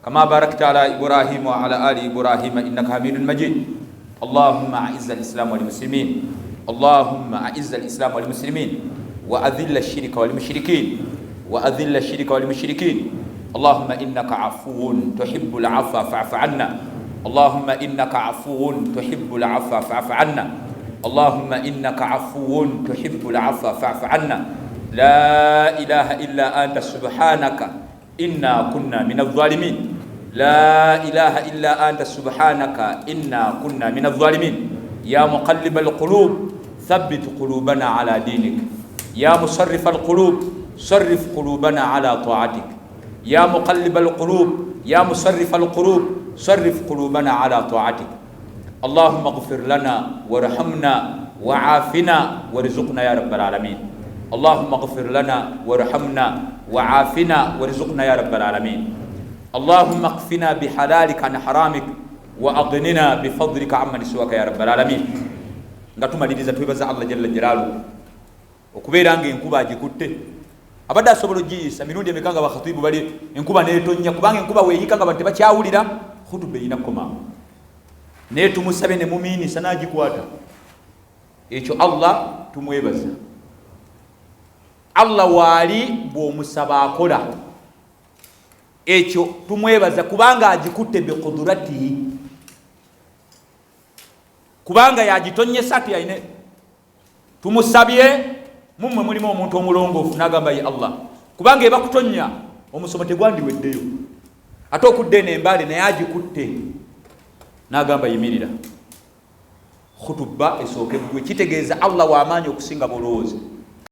kama barakta ala ibrahim wa ala ali ibrahim innaka hamidun majid allahumma a'izz al-islam wal muslimin allahumma a'izz al-islam wal muslimin wa adhill ash-shirka wal mushrikin wa adhill ash-shirka wal mushrikin allahumma innaka afuwun tuhibbul afwa fa'fu 'anna allahumma innaka afuwun tuhibbul afwa fa'fu 'anna allahumma innaka afuwun tuhibbul afwa fa'fu 'anna la ilaha illa anta subhanaka inna kunna minadh dhalimin la ilaha illa anta subhanaka inna kunna minadh dhalimin ya muqallibal qulub thabbit qulubana ala dinik ya musarrifal qulub sarrif qulubana ala ta'atik ya muqallibal qulub ya musarrifal qulub sarrif qulubana ala ta'atik allahumma ighfir lana warhamna wa'afina warzuqna ya rabbal alamin اللهم اغفر لنا وارحمنا وعافنا وارزقنا يا رب العالمين اللهم اكفنا بحلالك عن حرامك واغننا بفضلك عمن سواك يا رب العالمين ngatumaliriza twebaza Allah jalla jalalu okubeera nga enkuba agikutte abadde asobola ogiyisa mirundi emekanga bakhatibu bali enkuba neetonya kubanga enkuba weeyika nga bantu tebakyawulira khutuba erina kukoma naye tumusabe ne mumiinisa n'agikwata ekyo Allah tumwebaza Allah wali bw'omusaba akola ekyo tumwebaza kubanga agikutte biquduratihi kubanga yagitonyesa ati yaine tumusabye mumwe mulimu omuntu omulongoofu n'agamba ye Allah kubanga eba kutonya omusomo tegwandiweddeyo ate okudde n'embaale naye agikutte n'agamba yimirira khutuba esooke bwe kitegeeza Allah w'amaanyi okusinga bolowoozi